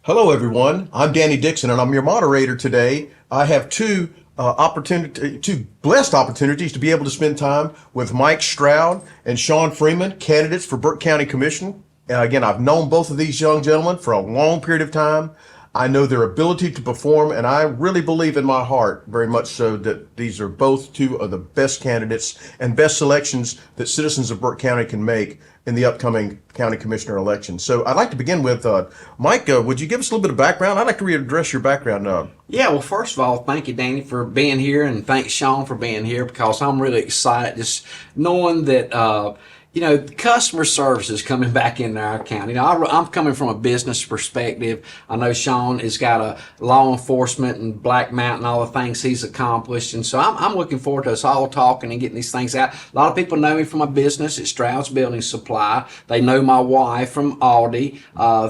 Hello, everyone. I'm Danny Dixon, and I'm your moderator today. I have two blessed opportunities to be able to spend time with Mike Stroud and Shawn Freeman, candidates for Burke County Commission. Again, I've known both of these young gentlemen for a long period of time. I know their ability to perform, and I really believe in my heart, very much so, that these are both two of the best candidates and best selections that citizens of Burke County can make in the upcoming county commissioner election. So I'd like to begin with Mike. Would you give us a little bit of background? I'd like to readdress your background. Yeah, well, first of all, thank you, Danny, for being here, and thanks, Shawn, for being here, because I'm really excited just knowing that, customer service is coming back into our county. I'm coming from a business perspective. I know Shawn has got a law enforcement and Black Mountain, all the things he's accomplished. And so I'm looking forward to us all talking and getting these things out. A lot of people know me from my business at Stroud's Building Supply. They know my wife from Aldi,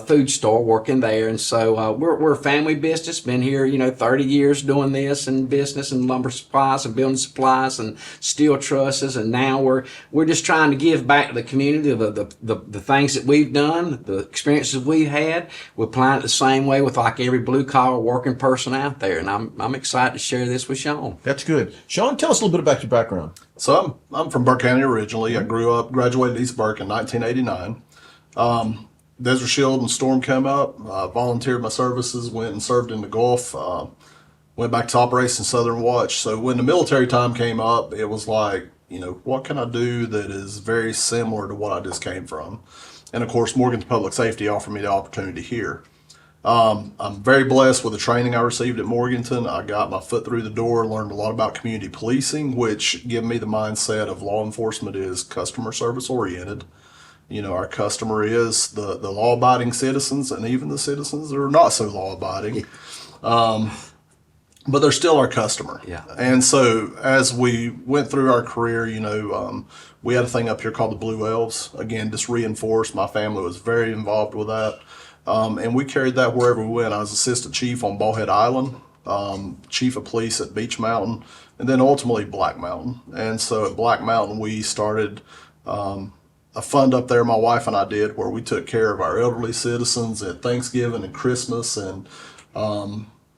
food store, working there. And so we're a family business, been here, 30 years doing this and business and lumber supplies and building supplies and steel trusses. And now we're just trying to give back to the community, the things that we've done, the experiences we've had. We're applying it the same way with like every blue collar working person out there, and I'm excited to share this with Shawn. That's good. Shawn, tell us a little bit about your background. So I'm from Burke County originally. I grew up, graduated East Burke in 1989. Desert Shield and Storm came up. Volunteered my services, went and served in the Gulf. Went back to Operation Southern Watch. So when the military time came up, it was like, what can I do that is very similar to what I just came from? And of course, Morgan's Public Safety offered me the opportunity here. I'm very blessed with the training I received at Morganton. I got my foot through the door, learned a lot about community policing, which gave me the mindset of law enforcement is customer service oriented. Our customer is the law-abiding citizens, and even the citizens that are not so law-abiding. But they're still our customer. Yeah. And so as we went through our career, we had a thing up here called the Blue Elves. Again, just reinforced. My family was very involved with that. And we carried that wherever we went. I was assistant chief on Ballhead Island, chief of police at Beach Mountain, and then ultimately Black Mountain. And so at Black Mountain, we started a fund up there, my wife and I did, where we took care of our elderly citizens at Thanksgiving and Christmas,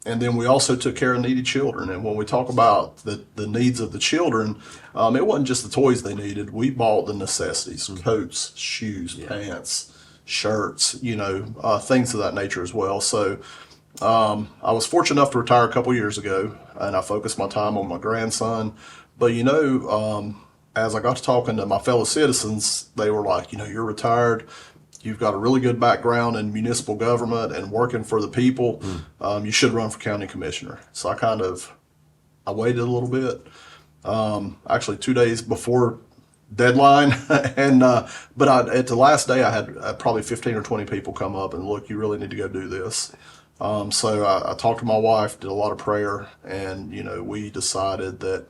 and then we also took care of needy children. And when we talk about the needs of the children, it wasn't just the toys they needed. We bought the necessities, coats, shoes, pants, shirts, things of that nature as well. So I was fortunate enough to retire a couple years ago, and I focused my time on my grandson. But, as I got to talking to my fellow citizens, they were like, you're retired. You've got a really good background in municipal government and working for the people. You should run for county commissioner. So I waited a little bit. Actually 2 days before deadline, but at the last day I had probably 15 or 20 people come up and look, you really need to go do this. So I talked to my wife, did a lot of prayer, and we decided that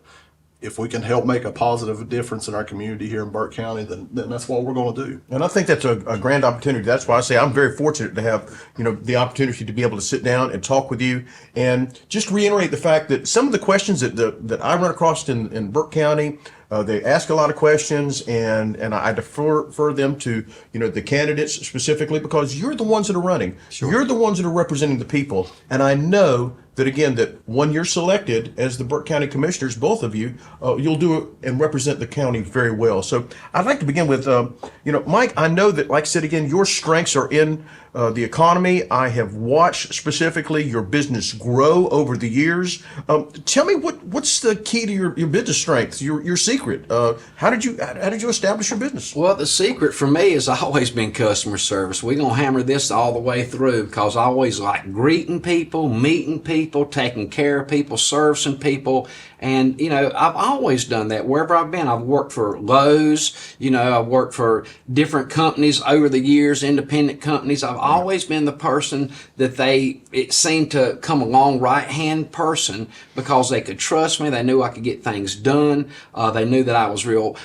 if we can help make a positive difference in our community here in Burke County, then that's what we're going to do. And I think that's a grand opportunity. That's why I say I'm very fortunate to have, the opportunity to be able to sit down and talk with you, and just reiterate the fact that some of the questions that I run across in Burke County, they ask a lot of questions, and I defer them to the candidates specifically, because you're the ones that are running. Sure. You're the ones that are representing the people, and I know that again, that when you're selected as the Burke County Commissioners, both of you, you'll do it and represent the county very well. So I'd like to begin with, Mike, I know that, like I said again, your strengths are in the economy. I have watched specifically your business grow over the years. Tell me what's the key to your business strength, your secret? How did you establish your business? Well, the secret for me has always been customer service. We're going to hammer this all the way through, because I always like greeting people, meeting people, taking care of people, servicing people. And, I've always done that wherever I've been. I've worked for Lowe's, I've worked for different companies over the years, independent companies. I've always been the person that it seemed to come along right-hand person, because they could trust me. They knew I could get things done. They knew that I was real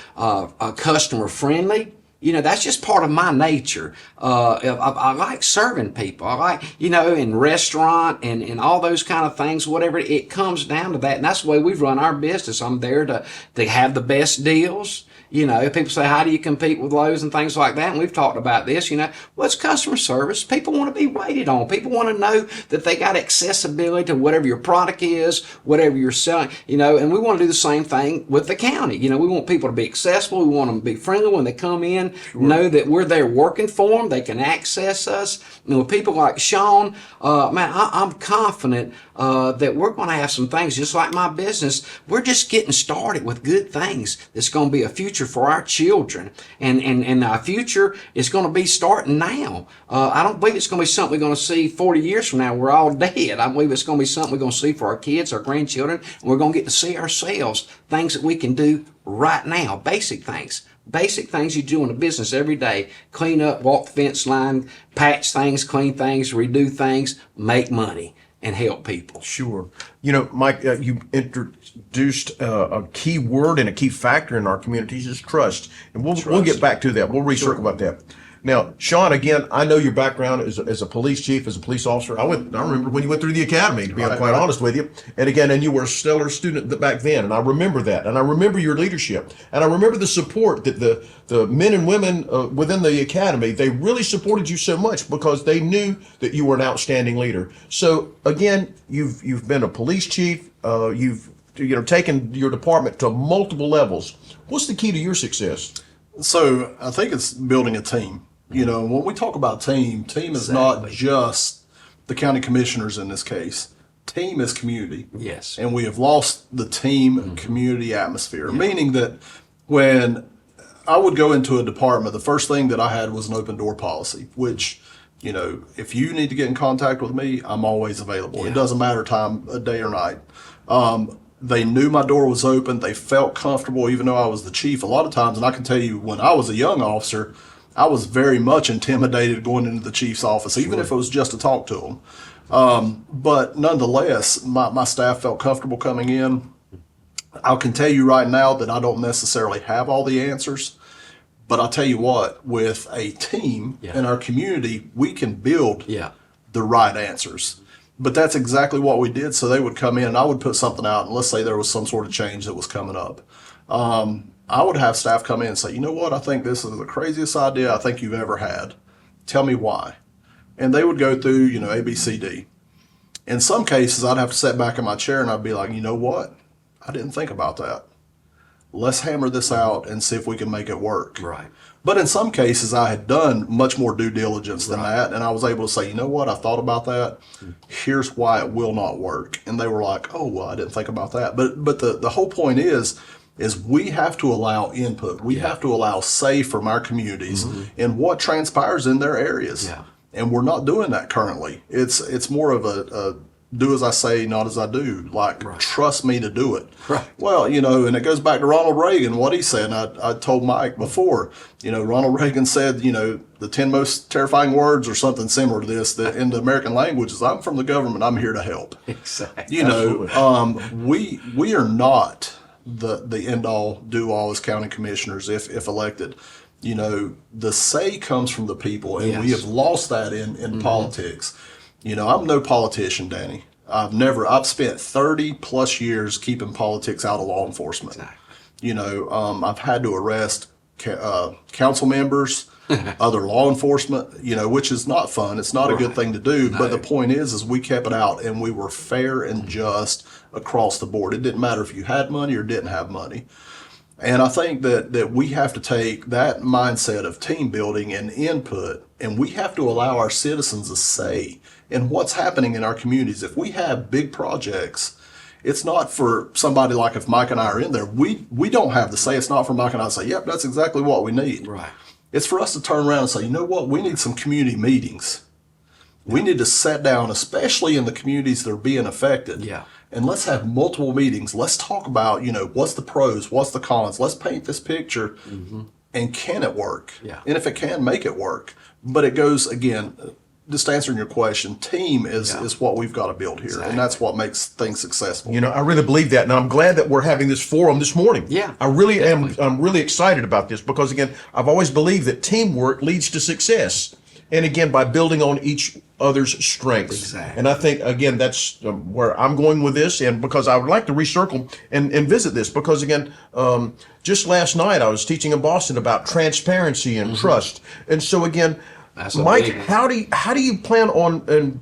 customer friendly. That's just part of my nature. I like serving people. I like, in restaurant and all those kind of things, whatever, it comes down to that. And that's the way we've run our business. I'm there to have the best deals People say, how do you compete with Lowe's and things like that? And we've talked about this, well, it's customer service. People want to be waited on. People want to know that they got accessibility to whatever your product is, whatever you're selling, and we want to do the same thing with the county. We want people to be accessible. We want them to be friendly when they come in, know that we're there working for them. They can access us. With people like Shawn, I'm confident that we're going to have some things just like my business. We're just getting started with good things. That's going to be a future for our children, and our future is going to be starting now. I don't believe it's going to be something we're going to see 40 years from now. We're all dead. I believe it's going to be something we're going to see for our kids, our grandchildren, and we're going to get to see ourselves things that we can do right now. Basic things you do in a business every day. Clean up, walk the fence line, patch things, clean things, redo things, make money, and help people. Sure. Mike, you introduced a key word and a key factor in our communities is trust. And we'll get back to that. We'll recircle about that. Now, Shawn, again, I know your background as a police chief, as a police officer. I remember when you went through the academy, to be quite honest with you. And you were a stellar student back then, and I remember that. And I remember your leadership. And I remember the support that the men and women within the academy, they really supported you so much because they knew that you were an outstanding leader. So, again, you've been a police chief. You've taken your department to multiple levels. What's the key to your success? So I think it's building a team. When we talk about team is not just the county commissioners in this case. Team is community. Yes. And we have lost the team community atmosphere, meaning that when I would go into a department, the first thing that I had was an open door policy, which, if you need to get in contact with me, I'm always available. Yeah. It doesn't matter time of day or night. They knew my door was open. They felt comfortable, even though I was the chief a lot of times. And I can tell you, when I was a young officer, I was very much intimidated going into the chief's office, even if it was just to talk to him. But nonetheless, my staff felt comfortable coming in. I can tell you right now that I don't necessarily have all the answers. But I'll tell you what, with a team in our community, we can build the right answers. But that's exactly what we did. So they would come in and I would put something out, and let's say there was some sort of change that was coming up. I would have staff come in and say, you know what, I think this is the craziest idea I think you've ever had. Tell me why. And they would go through, A, B, C, D. In some cases, I'd have to sit back in my chair and I'd be like, you know what? I didn't think about that. Let's hammer this out and see if we can make it work. Right. But in some cases, I had done much more due diligence than that, and I was able to say, you know what, I thought about that. Here's why it will not work. And they were like, oh, well, I didn't think about that. But the whole point is we have to allow input. We have to allow say from our communities in what transpires in their areas. Yeah. And we're not doing that currently. It's more of a do as I say, not as I do. Like, trust me to do it. Right. Well, and it goes back to Ronald Reagan, what he said. And I told Mike before, Ronald Reagan said, the 10 most terrifying words or something similar to this that in the American language is, I'm from the government, I'm here to help. Exactly. We are not the end all do all as county commissioners if elected. The say comes from the people, and we have lost that in politics. I'm no politician, Danny. I've spent 30 plus years keeping politics out of law enforcement. Exactly. I've had to arrest council members, other law enforcement, which is not fun. It's not a good thing to do. No. But the point is we kept it out, and we were fair and just across the board. It didn't matter if you had money or didn't have money. And I think that we have to take that mindset of team building and input, and we have to allow our citizens a say in what's happening in our communities. If we have big projects, it's not for somebody like if Mike and I are in there. We don't have the say. It's not for Mike and I to say, yep, that's exactly what we need. Right. It's for us to turn around and say, you know what, we need some community meetings. We need to sit down, especially in the communities that are being affected. Yeah. And let's have multiple meetings. Let's talk about, what's the pros, what's the cons. Let's paint this picture, and can it work? Yeah. And if it can, make it work. But it goes, again, just answering your question, team is what we've got to build here. Exactly. And that's what makes things successful. I really believe that. And I'm glad that we're having this forum this morning. Yeah. I really am. I'm really excited about this because, again, I've always believed that teamwork leads to success. And again, by building on each other's strengths. Exactly. And I think, again, that's where I'm going with this. And because I would like to recircle and visit this, because again, just last night I was teaching in Boston about transparency and trust. And so again, That's a Mike, big one. how do you plan on, and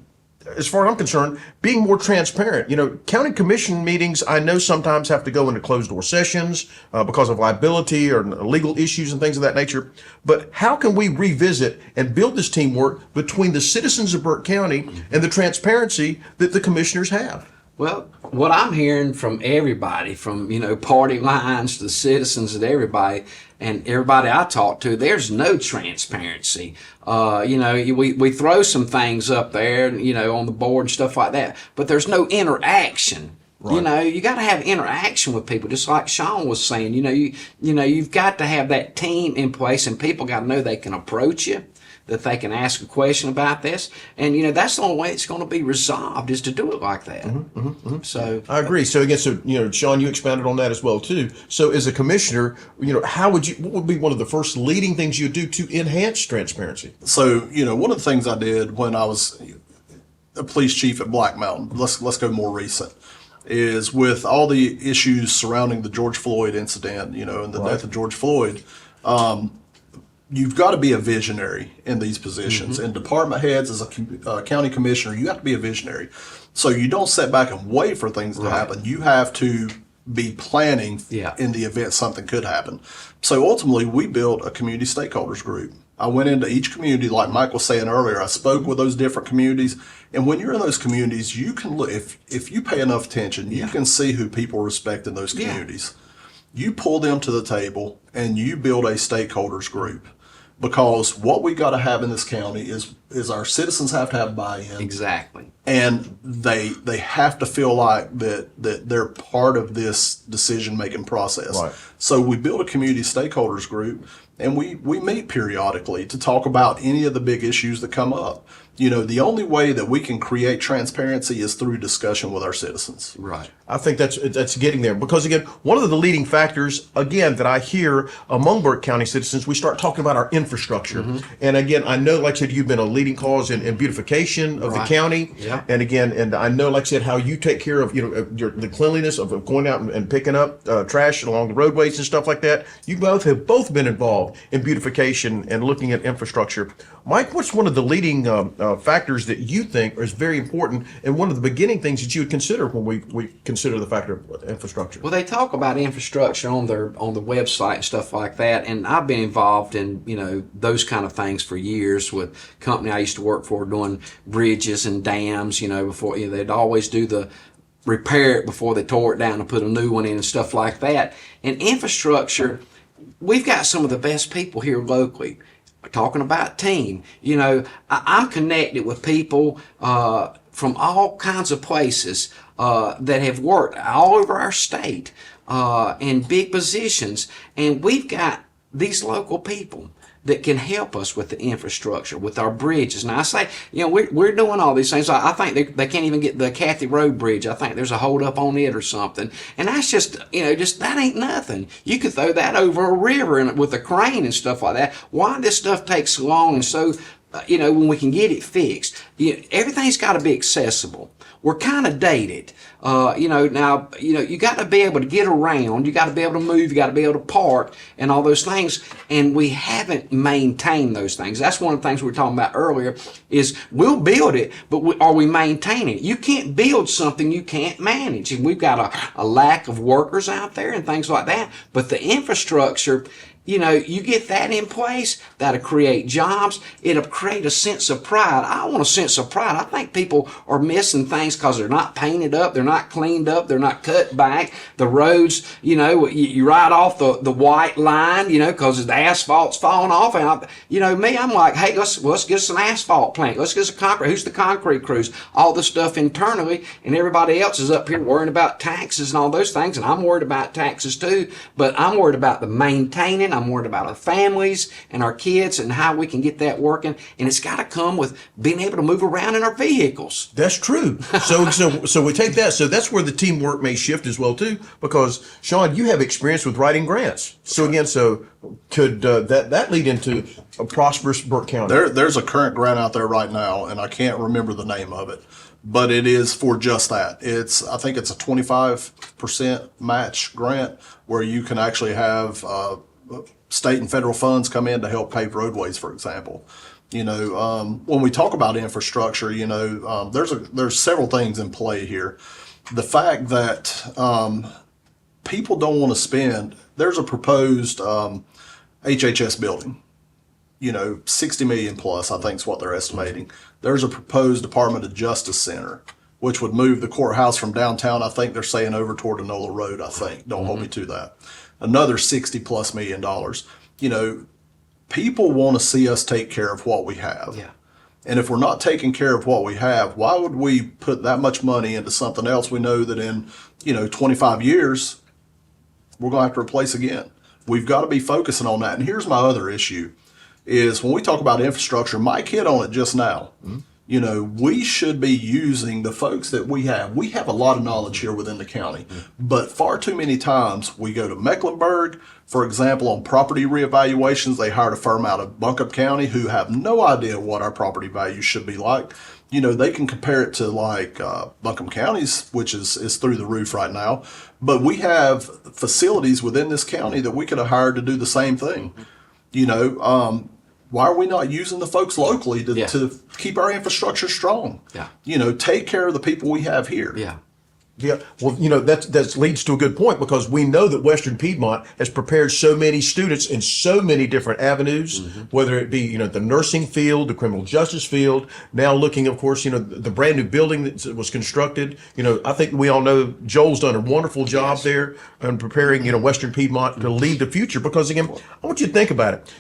as far as I'm concerned, being more transparent? You know, county commission meetings, I know sometimes have to go into closed door sessions because of liability or legal issues and things of that nature. But how can we revisit and build this teamwork between the citizens of Burke County and the transparency that the commissioners have? Well, what I'm hearing from everybody, from party lines to citizens and everybody I talk to, there's no transparency. We throw some things up there, on the board and stuff like that, but there's no interaction. Right. You got to have interaction with people, just like Shawn was saying. You've got to have that team in place, and people got to know they can approach you, that they can ask a question about this, and that's the only way it's going to be resolved, is to do it like that. So I agree. So again, Shawn, you expounded on that as well too. So as a commissioner, what would be one of the first leading things you do to enhance transparency? So, one of the things I did when I was a police chief at Black Mountain, let's go more recent, is with all the issues surrounding the George Floyd incident, and the death of George Floyd, you've got to be a visionary in these positions. And department heads, as a county commissioner, you have to be a visionary. So you don't sit back and wait for things to happen. You have to be planning in the event something could happen. So ultimately, we built a community stakeholders group. I went into each community, like Mike was saying earlier. I spoke with those different communities, and when you're in those communities, you can look. If you pay enough attention, you can see who people respect in those communities. You pull them to the table, and you build a stakeholders group. Because what we got to have in this county is our citizens have to have buy-in. exactly. And they have to feel like that they're part of this decision-making process. Right. So we build a community stakeholders group, and we meet periodically to talk about any of the big issues that come up. The only way that we can create transparency is through discussion with our citizens. Right. I think that's getting there, because again, one of the leading factors again that I hear among Burke County citizens, we start talking about our infrastructure. And again, I know, like I said, you've been a leading cause in beautification of the county. Yeah. And again, and I know, like I said, how you take care of the cleanliness of going out and picking up trash along the roadways and stuff like that. You have both been involved in beautification and looking at infrastructure. Mike, what's one of the leading factors that you think is very important, and one of the beginning things that you would consider when we consider the factor of infrastructure? Well, they talk about infrastructure on the website and stuff like that, and I've been involved in those kind of things for years with company I used to work for, doing bridges and dams. Before they'd always do the repair it before they tore it down and put a new one in and stuff like that. And infrastructure, we've got some of the best people here locally. Talking about team, I'm connected with people from all kinds of places that have worked all over our state in big positions, and we've got these local people that can help us with the infrastructure, with our bridges. Now I say, we're doing all these things. I think they can't even get the Cathy Road Bridge. I think there's a hold up on it or something. And that's just that ain't nothing. You could throw that over a river and with a crane and stuff like that. Why this stuff takes so long and so, when we can get it fixed? Everything's got to be accessible. We're kind of dated. Now, you got to be able to get around. You got to be able to move. You got to be able to park and all those things. And we haven't maintained those things. That's one of the things we were talking about earlier, is we'll build it, but are we maintaining it? You can't build something you can't manage. And we've got a lack of workers out there and things like that. But the infrastructure, you get that in place, that'll create jobs. It'll create a sense of pride. I want a sense of pride. I think people are missing things because they're not painted up, they're not cleaned up, they're not cut back. The roads, you ride off the white line, because the asphalt's falling off. And I'm like, hey, let's get us an asphalt plant. Let's get us a concrete. Who's the concrete crews? All the stuff internally, and everybody else is up here worrying about taxes and all those things. And I'm worried about taxes too, but I'm worried about the maintaining. I'm worried about our families and our kids and how we can get that working. And it's got to come with being able to move around in our vehicles. That's true. So we take that. So that's where the teamwork may shift as well too, because Shawn, you have experience with writing grants. So again, so could that lead into a prosperous Burke County? There's a current grant out there right now, and I can't remember the name of it, but it is for just that. I think it's a 25% match grant where you can actually have state and federal funds come in to help pave roadways, for example. When we talk about infrastructure, there's several things in play here. The fact that people don't want to spend. There's a proposed HHS building. 60 million plus, I think is what they're estimating. There's a proposed Department of Justice Center, which would move the courthouse from downtown. I think they're saying over toward Enola Road, I think. Don't hold me to that. Another 60 plus $1 million. People want to see us take care of what we have. Yeah. And if we're not taking care of what we have, why would we put that much money into something else we know that in, 25 years, we're going to have to replace again? We've got to be focusing on that. And here's my other issue is when we talk about infrastructure, Mike hit on it just now. We should be using the folks that we have. We have a lot of knowledge here within the county, but far too many times we go to Mecklenburg, for example, on property reevaluations. They hired a firm out of Buncombe County who have no idea what our property values should be like. They can compare it to like Buncombe County's, which is through the roof right now. But we have facilities within this county that we could have hired to do the same thing. Why are we not using the folks locally to keep our infrastructure strong? Yeah. Take care of the people we have here. Yeah. Yeah, well, that leads to a good point, because we know that Western Piedmont has prepared so many students in so many different avenues, whether it be, the nursing field, the criminal justice field, now looking, of course, the brand new building that was constructed. I think we all know Joel's done a wonderful job there in preparing, Western Piedmont to lead the future, because again, I want you to think about it.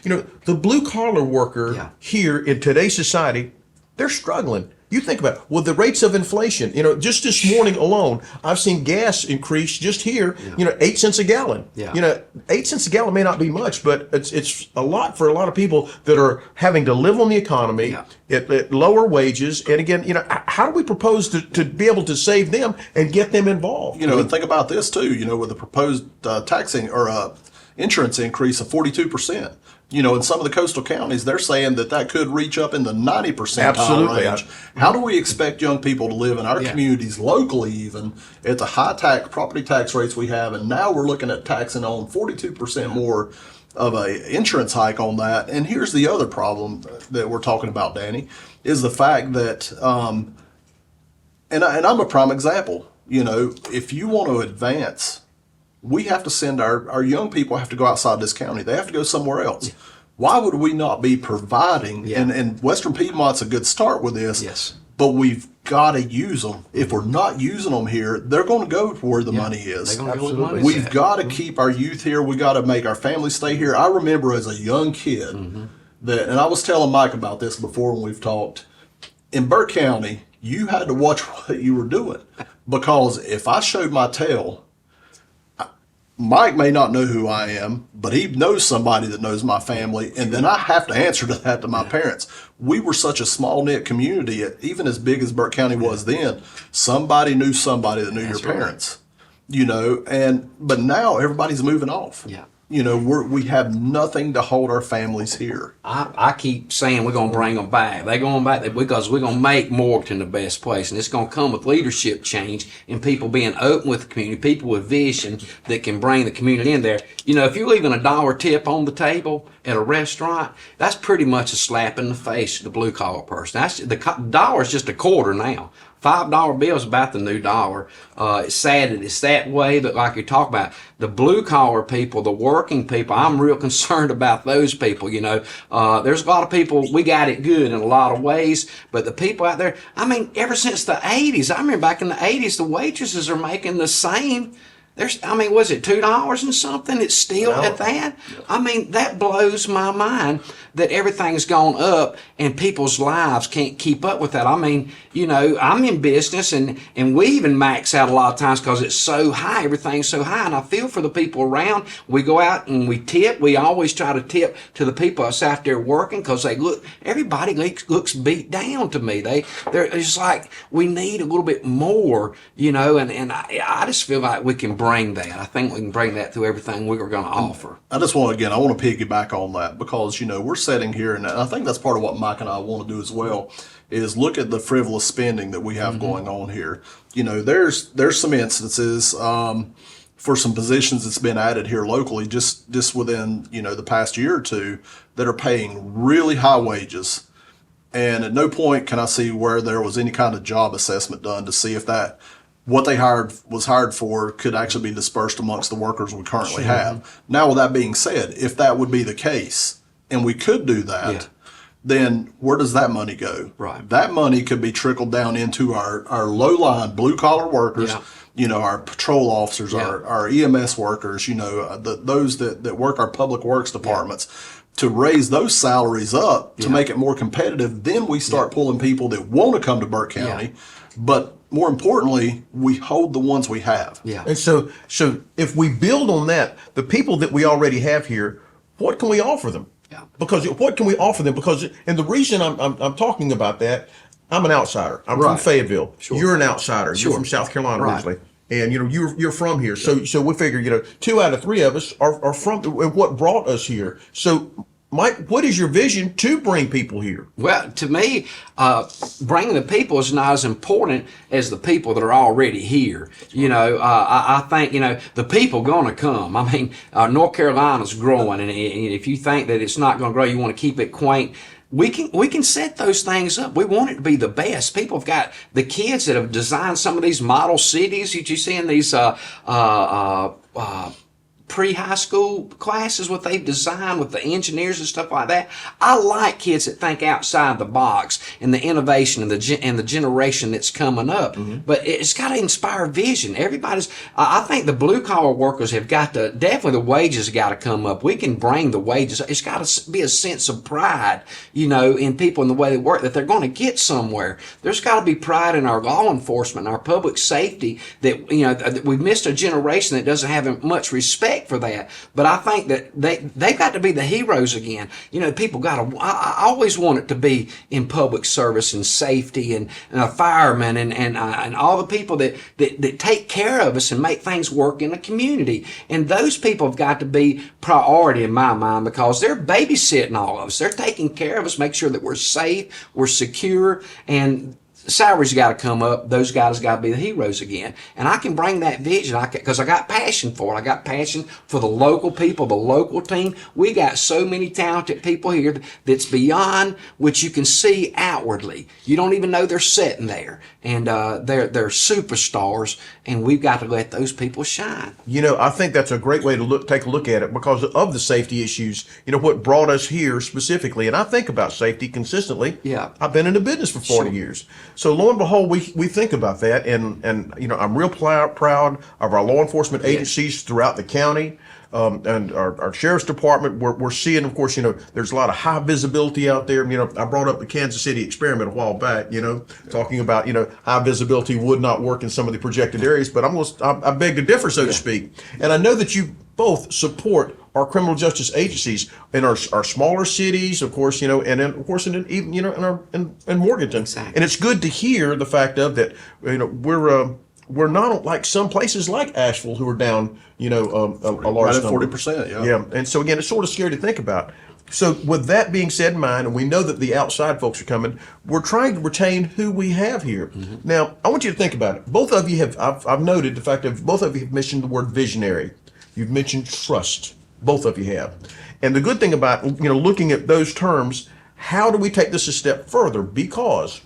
The blue collar worker here in today's society, they're struggling. You think about it, with the rates of inflation, just this morning alone, I've seen gas increase just here, 8 cents a gallon. 8 cents a gallon may not be much, but it's a lot for a lot of people that are having to live on the economy at lower wages. And again, how do we propose to be able to save them and get them involved? And think about this too, with the proposed taxing or insurance increase of 42%. In some of the coastal counties, they're saying that could reach up in the 90% range. How do we expect young people to live in our communities locally, even at the high property tax rates we have? And now we're looking at taxing on 42% more of a insurance hike on that. And here's the other problem that we're talking about, Danny, is the fact that, and I'm a prime example, if you want to advance, we have to send our young people have to go outside this county. They have to go somewhere else. Why would we not be providing? And Western Piedmont's a good start with this. Yes. But we've got to use them. If we're not using them here, they're going to go to where the money is. Absolutely. We've got to keep our youth here. We got to make our families stay here. I remember as a young kid that, and I was telling Mike about this before when we've talked, in Burke County, you had to watch what you were doing, because if I showed my tail, Mike may not know who I am, but he knows somebody that knows my family, and then I have to answer to that to my parents. We were such a small-knit community, even as big as Burke County was then. Somebody knew somebody that knew your parents, but now everybody's moving off. We have nothing to hold our families here. I keep saying we're going to bring them back. They're going back because we're going to make Morganton the best place. And it's going to come with leadership change and people being open with the community, people with vision that can bring the community in there. If you're leaving $1 tip on the table at a restaurant, that's pretty much a slap in the face to the blue collar person. The dollar is just a quarter now. $5 bill is about the new dollar. It's sad that it's that way, but like you're talking about, the blue collar people, the working people, I'm real concerned about those people. There's a lot of people, we got it good in a lot of ways, but the people out there, ever since the 80s, I remember back in the 80s, the waitresses are making the same Was it $2 and something? It's still Wow. at that. I mean, that blows my mind that everything's gone up and people's lives can't keep up with that. I mean, I'm in business and we even max out a lot of times because it's so high. Everything's so high, and I feel for the people around. We go out and we tip. We always try to tip to the people that's out there working because everybody looks beat down to me. They're just like, we need a little bit more, and I just feel like we can bring that. I think we can bring that through everything we're going to offer. I want to piggyback on that because, we're sitting here, and I think that's part of what Mike and I want to do as well, is look at the frivolous spending that we have going on here. There's some instances for some positions that's been added here locally just within, the past year or two that are paying really high wages. And at no point can I see where there was any kind of job assessment done to see if that what they was hired for could actually be dispersed amongst the workers we currently have. Now, with that being said, if that would be the case, and we could do that, then where does that money go? Right. That money could be trickled down into our low-line blue-collar workers, our patrol officers, our EMS workers, those that work our public works departments, to raise those salaries up to make it more competitive. Then we start pulling people that want to come to Burke County, but more importantly, we hold the ones we have. Yeah. And so if we build on that, the people that we already have here, what can we offer them? Yeah. Because what can we offer them? And the reason I'm talking about that, I'm an outsider. I'm from Fayetteville. Sure. You're an outsider. Sure. You're from South Carolina Right. originally. And you're from here. So we figure, 2 out of 3 of us are from what brought us here. So Mike, what is your vision to bring people here? Well, to me, bringing the people is not as important as the people that are already here. I think, the people going to come. I mean, North Carolina's growing, and if you think that it's not going to grow, you want to keep it quaint. We can set those things up. We want it to be the best. People have got the kids that have designed some of these model cities that you see in these pre-high school classes, what they've designed with the engineers and stuff like that. I like kids that think outside the box and the innovation and the generation that's coming up. Mm-hmm. But it's got to inspire vision. I think the blue collar workers have got to, definitely the wages got to come up. We can bring the wages. It's got to be a sense of pride, in people and the way they work, that they're going to get somewhere. There's got to be pride in our law enforcement, our public safety, that, that we've missed a generation that doesn't have much respect for that. But I think that they've got to be the heroes again. People got to, I always want it to be in public service and safety and a fireman and all the people that take care of us and make things work in the community. And those people have got to be priority in my mind, because they're babysitting all of us. They're taking care of us, make sure that we're safe, we're secure, and salaries got to come up. Those guys got to be the heroes again. And I can bring that vision because I got passion for it. I got passion for the local people, the local team. We got so many talented people here that's beyond what you can see outwardly. You don't even know they're sitting there. And they're superstars, and we've got to let those people shine. I think that's a great way to take a look at it because of the safety issues, what brought us here specifically. And I think about safety consistently. Yeah. I've been in the business for 40 years. So lo and behold, we think about that, and I'm real proud of our law enforcement agencies throughout the county, and our sheriff's department. We're seeing, of course, there's a lot of high visibility out there. I brought up the Kansas City experiment a while back, talking about high visibility would not work in some of the projected areas, but I beg to differ, so to speak. And I know that you both support our criminal justice agencies in our smaller cities, of course, and then, of course, in Morganton. Exactly. And it's good to hear the fact of that, we're not like some places like Asheville who are down, a large right at number. 40%, Yeah. And so again, it's sort of scary to think about. So with that being said in mind, and we know that the outside folks are coming, we're trying to retain who we have here. Mm-hmm. Now, I want you to think about it. Both of you have, I've noted the fact that both of you have mentioned the word visionary. You've mentioned trust. Both of you have. And the good thing about, looking at those terms, how do we take this a step further? Because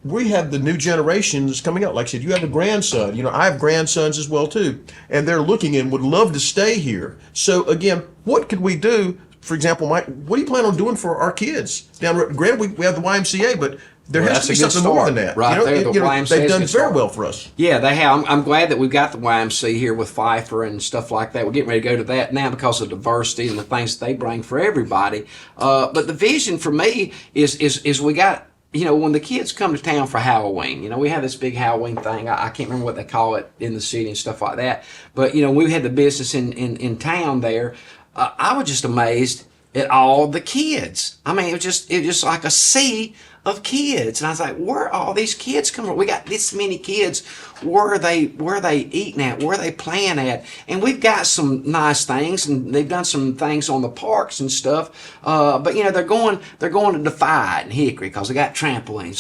we have the new generations coming up. Like I said, you have a grandson. I have grandsons as well, too. And they're looking and would love to stay here. So, again, what could we do? For example, Mike, what do you plan on doing for our kids? Granted, we have the YMCA, but there Well, has that's to be a good something more start. than that. Right there, the YMCA is they've a done good very start. well for us. Yeah, they have. I'm glad that we've got the YMCA here with Pfeiffer and stuff like that. We're getting ready to go to that now because of diversity and the things that they bring for everybody. But the vision for me is we got, when the kids come to town for Halloween, we have this big Halloween thing. I can't remember what they call it in the city and stuff like that. But, we had the business in town there. I was just amazed at all the kids. I mean, it was just like a sea of kids, and I was like, where are all these kids coming from? We got this many kids. Where are they eating at? Where are they playing at? And we've got some nice things, and they've done some things on the parks and stuff. But they're going to Defy and Hickory because they got trampolines.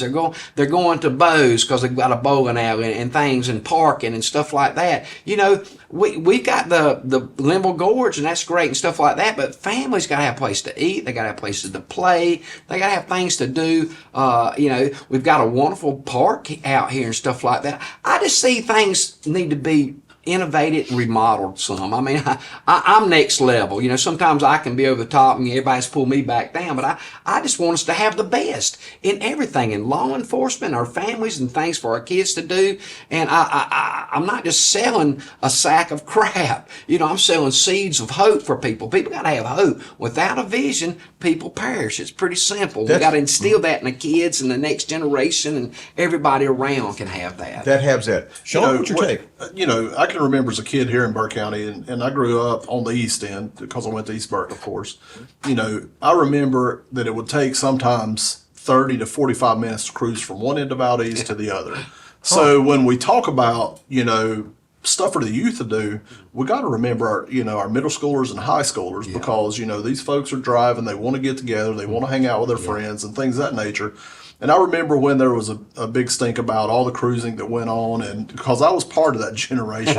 They're going to Bose because they've got a bowling alley and things and parking and stuff like that. We got the Limble Gorge, and that's great and stuff like that. But families got to have a place to eat. They got to have places to play. They got to have things to do. We've got a wonderful park out here and stuff like that. I just see things need to be innovated and remodeled some. I mean, I'm next level. Sometimes I can be over the top and everybody's pull me back down, but I just want us to have the best in everything, in law enforcement, our families, and things for our kids to do. And I'm not just selling a sack of crap. I'm selling seeds of hope for people. People got to have hope. Without a vision, people perish. It's pretty simple. We got to instill that in the kids and the next generation, and everybody around can have that. That has that. Shawn, what's your take? I can remember as a kid here in Burke County, and I grew up on the East End because I went to East Burke, of course. I remember that it would take sometimes 30 to 45 minutes to cruise from one end of Valdez to the other. So when we talk about, stuff for the youth to do, we got to remember our middle schoolers and high schoolers because, these folks are driving, they want to get together, they want to hang out with their friends and things of that nature. And I remember when there was a big stink about all the cruising that went on, and because I was part of that generation,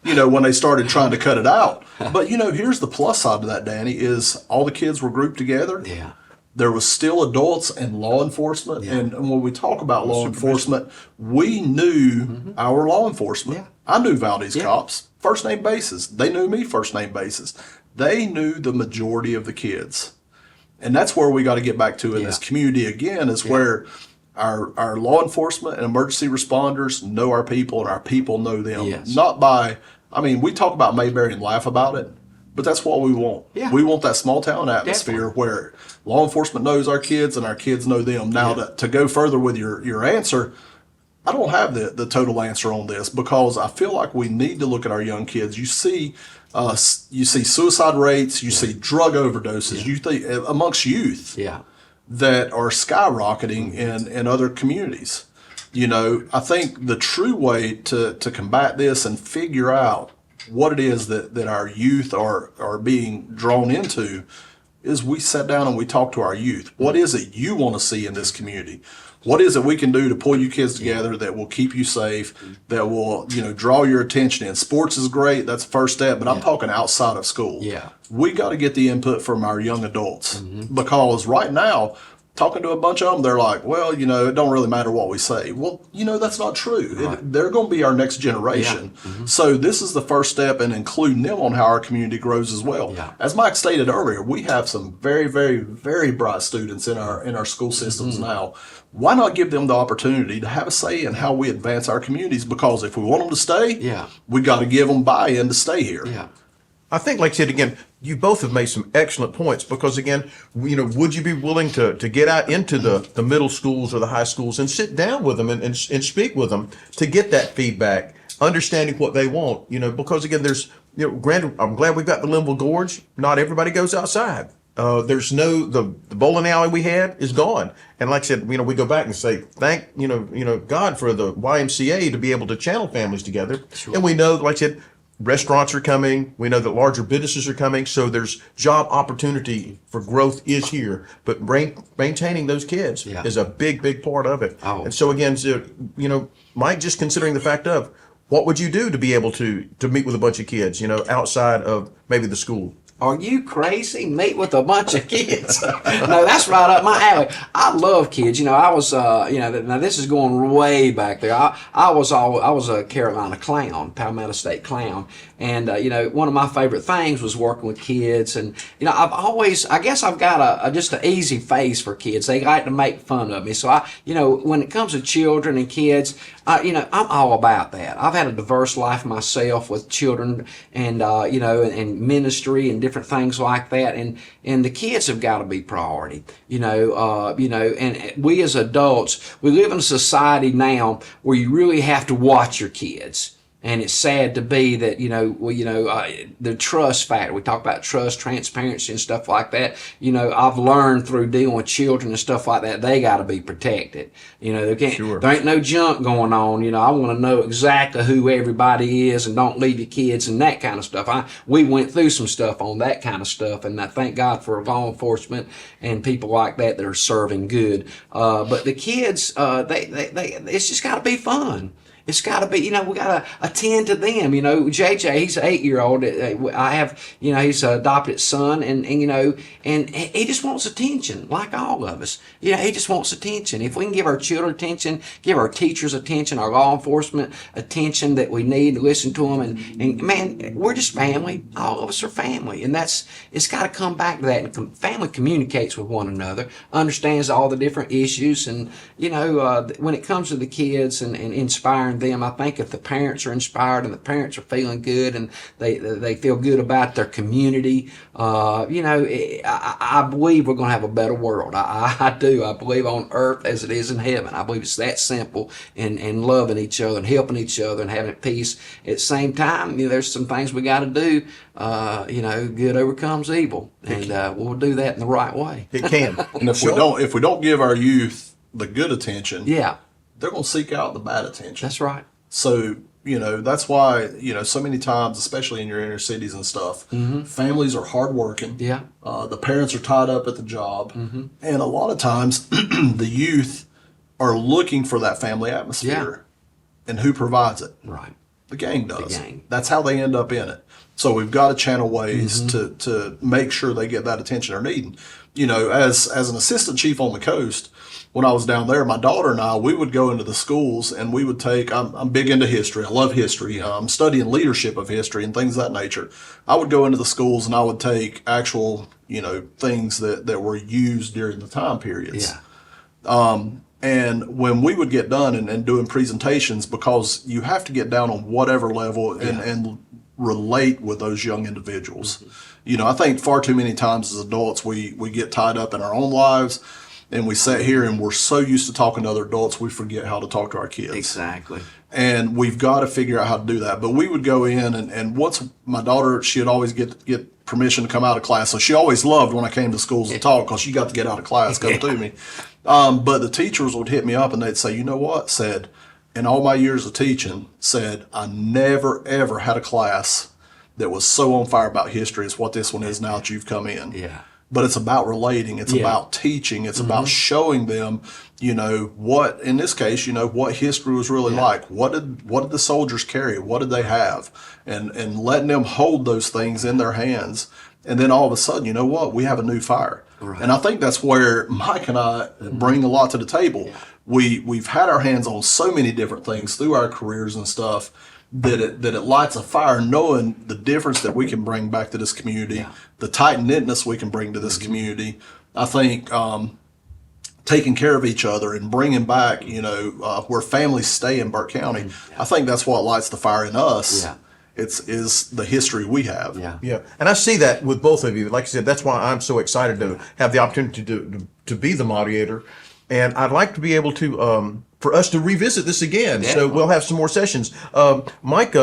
when they started trying to cut it out. But, here's the plus side of that, Danny, is all the kids were grouped together. Yeah. There was still adults and law enforcement. Yeah. And when we talk about law enforcement, we knew our law enforcement. Yeah. I knew Valdez cops, first name basis. They knew me first name basis. They knew the majority of the kids. And that's where we got to get back to in this community again, is where our law enforcement and emergency responders know our people and our people know them. Yes. Not by, we talk about Mayberry and laugh about it, but that's what we want. Yeah. We want that small town atmosphere where law enforcement knows our kids and our kids know them. Now, to go further with your answer, I don't have the total answer on this because I feel like we need to look at our young kids. You see suicide rates, you see drug overdoses, you think amongst youth that are skyrocketing in other communities. I think the true way to combat this and figure out what it is that our youth are being drawn into is we sit down and we talk to our youth. What is it you want to see in this community? What is it we can do to pull you kids together that will keep you safe, that will, draw your attention in? Sports is great. That's the first step, but I'm talking outside of school. Yeah. We got to get the input from our young adults because right now, talking to a bunch of them, they're like, well, it don't really matter what we say. Well, that's not true. Right. They're going to be our next generation. Yeah. So this is the first step in including them on how our community grows as well. Yeah. As Mike stated earlier, we have some very, very, very bright students in our school systems now. Why not give them the opportunity to have a say in how we advance our communities? Because if we want them to stay, we got to give them buy-in to stay here. Yeah. I think, like I said, again, you both have made some excellent points because, again, would you be willing to get out into the middle schools or the high schools and sit down with them and speak with them to get that feedback, understanding what they want, because, again, there's, granted, I'm glad we've got the Limble Gorge. Not everybody goes outside. There's the bowling alley we had is gone. And like I said, we go back and say, thank, God for the YMCA to be able to channel families together. Sure. And we know, like I said, restaurants are coming. We know that larger businesses are coming. So there's job opportunity for growth is here. But maintaining those kids is a big, big part of it. Oh. And so again, Mike, just considering the fact of what would you do to be able to meet with a bunch of kids, outside of maybe the school? Are you crazy? Meet with a bunch of kids? No, that's right up my alley. I love kids. I was, now this is going way back there. I was a Carolina clown, Palmetto State clown, and one of my favorite things was working with kids. And I guess I've got just an easy face for kids. They like to make fun of me. So when it comes to children and kids, I'm all about that. I've had a diverse life myself with children and and ministry and different things like that, and the kids have got to be priority. And we as adults, we live in a society now where you really have to watch your kids. And it's sad to be that, the trust factor. We talk about trust, transparency, and stuff like that. I've learned through dealing with children and stuff like that, they got to be protected. There ain't no junk going on. I want to know exactly who everybody is, and don't leave your kids and that kind of stuff. We went through some stuff on that kind of stuff, and I thank God for law enforcement and people like that are serving good. But the kids, it's just got to be fun. It's got to be, we got to attend to them. JJ, he's an 8-year-old. I have, he's an adopted son, and he just wants attention, like all of us. He just wants attention. If we can give our children attention, give our teachers attention, our law enforcement attention that we need to listen to them, and man, we're just family. All of us are family, and it's got to come back to that. And family communicates with one another, understands all the different issues, and when it comes to the kids and inspiring them, I think if the parents are inspired and the parents are feeling good and they feel good about their community, I believe we're going to have a better world. I do. I believe on earth as it is in heaven. I believe it's that simple, and loving each other and helping each other and having peace. At the same time, there's some things we got to do. Good overcomes evil, and we'll do that in the right way. It can. And if we don't give our youth the good attention, Yeah, they're going to seek out the bad attention. that's right. So, that's why, so many times, especially in your inner cities and stuff, families are hardworking. Yeah. The parents are tied up at the job. And a lot of times the youth are looking for that family atmosphere. Yeah. And who provides it? Right. The gang does. The gang. That's how they end up in it. So we've got to channel ways to make sure they get that attention they're needing. As an assistant chief on the coast, when I was down there, my daughter and I, we would go into the schools and we would take, I'm big into history. I love history. I'm studying leadership of history and things of that nature. I would go into the schools and I would take actual, things that were used during the time periods. Yeah. And when we would get done and doing presentations, because you have to get down on whatever level and relate with those young individuals. I think far too many times as adults, we get tied up in our own lives. And we sit here and we're so used to talking to other adults, we forget how to talk to our kids. Exactly. And we've got to figure out how to do that. But we would go in and once my daughter, she'd always get permission to come out of class. So she always loved when I came to schools to talk because she got to get out of class, come to me. But the teachers would hit me up and they'd say, you know what, said, in all my years of teaching, said, I never, ever had a class that was so on fire about history as what this one is now that you've come in. Yeah. But it's about relating. It's about teaching. It's about showing them, what, in this case, what history was really like. What did the soldiers carry? What did they have? And letting them hold those things in their hands. And then all of a sudden, you know what? We have a new fire. Right. And I think that's where Mike and I bring a lot to the table. Yeah. We've had our hands on so many different things through our careers and stuff that it lights a fire, knowing the difference that we can bring back to this community, the tight-knitness we can bring to this community. I think taking care of each other and bringing back, where families stay in Burke County, I think that's what lights the fire in us. Yeah. Is the history we have. Yeah. And I see that with both of you. Like I said, that's why I'm so excited to have the opportunity to be the moderator. And I'd like to be able to, for us to revisit this again. Yeah. So we'll have some more sessions. Mike,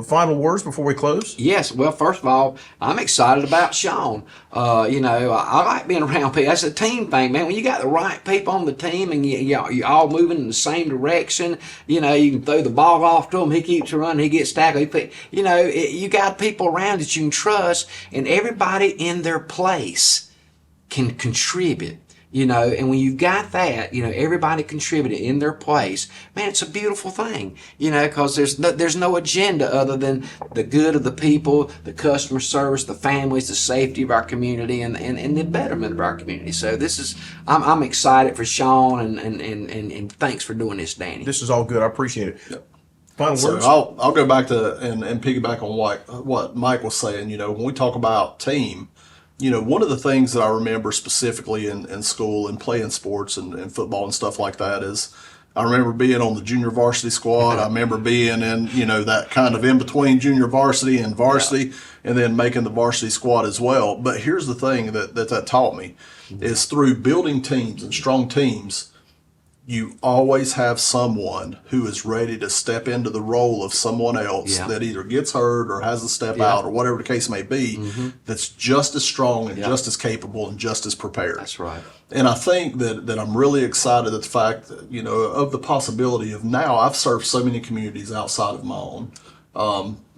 final words before we close? Yes. Well, first of all, I'm excited about Shawn. I like being around people. That's a team thing, man. When you got the right people on the team and you're all moving in the same direction, you can throw the ball off to him. He keeps running. He gets tackled. You got people around that you can trust, and everybody in their place can contribute. you know, and when you've got that, you know, everybody contributed in their place, man, it's a beautiful thing, you know, because there's no agenda other than the good of the people, the customer service, the families, the safety of our community, and the betterment of our community. So this is, I'm excited for Shawn, and thanks for doing this, Danny. This is all good. I appreciate it. Yep. Final So words? I'll go back to and piggyback on what Mike was saying. You know, when we talk about team, you know, one of the things that I remember specifically in school and playing sports and football and stuff like that is I remember being on the junior varsity squad. I remember being in, you know, that kind of in between junior varsity and varsity, and then making the varsity squad as well. But here's the thing that taught me is through building teams and strong teams, you always have someone who is ready to step into the role of someone else that either gets hurt or has to step out or whatever the case may be, that's just as strong and just as capable and just as prepared. That's right. And I think that I'm really excited at the fact that, you know, of the possibility of now I've served so many communities outside of my own,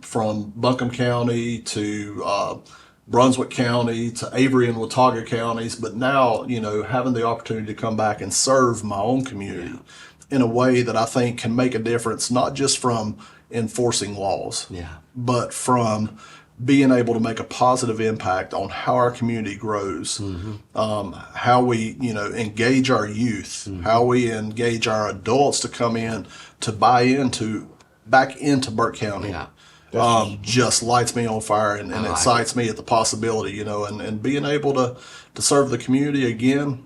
from Buncombe County to Brunswick County to Avery and Watauga counties, but now, you know, having the opportunity to come back and serve my own community in a way that I think can make a difference, not just from enforcing laws, but from being able to make a positive impact on how our community grows, how we, you know, engage our youth, how we engage our adults to come in to buy into back into Burke County. Just lights me on fire and excites me at the possibility, you know, and being able to serve the community again.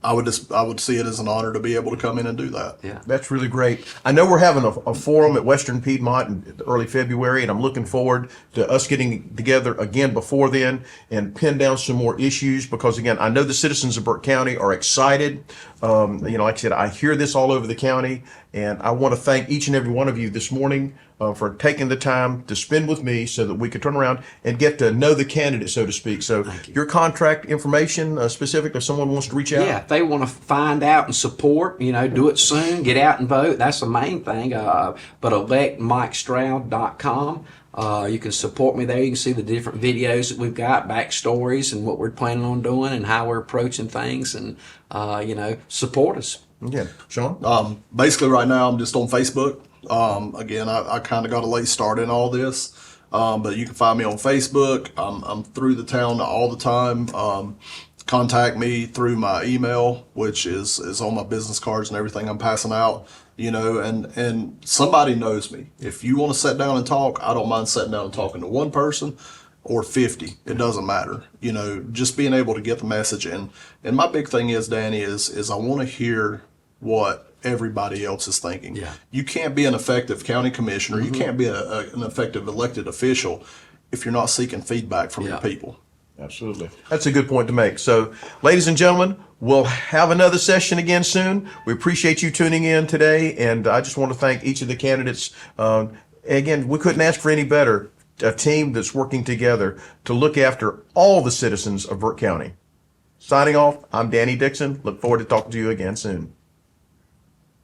I would see it as an honor to be able to come in and do that. Yeah. That's really great. I know we're having a forum at Western Piedmont in early February, and I'm looking forward to us getting together again before then and pin down some more issues, because again, I know the citizens of Burke County are excited. You know, like I said, I hear this all over the county, and I want to thank each and every one of you this morning for taking the time to spend with me so that we could turn around and get to know the candidate, so to speak. So your contract information specific, if someone wants to reach out? Yeah, if they want to find out and support, you know, do it soon, get out and vote. That's the main thing. But electmikestroud.com. You can support me there. You can see the different videos that we've got, backstories, and what we're planning on doing and how we're approaching things, and, you know, support us. Yeah. Shawn? Basically right now I'm just on Facebook. Again, I kind of got a late start in all this, but you can find me on Facebook. I'm through the town all the time. Contact me through my email, which is on my business cards and everything I'm passing out, you know, and somebody knows me. If you want to sit down and talk, I don't mind sitting down and talking to one person or 50. It doesn't matter, you know, just being able to get the message. And my big thing is, Danny, is I want to hear what everybody else is thinking. You can't be an effective county commissioner. You can't be an effective elected official if you're not seeking feedback from your people. Absolutely. That's a good point to make. So, ladies and gentlemen, we'll have another session again soon. We appreciate you tuning in today, and I just want to thank each of the candidates. Again, we couldn't ask for any better, a team that's working together to look after all the citizens of Burke County. Signing off, I'm Danny Dixon. Look forward to talking to you again soon.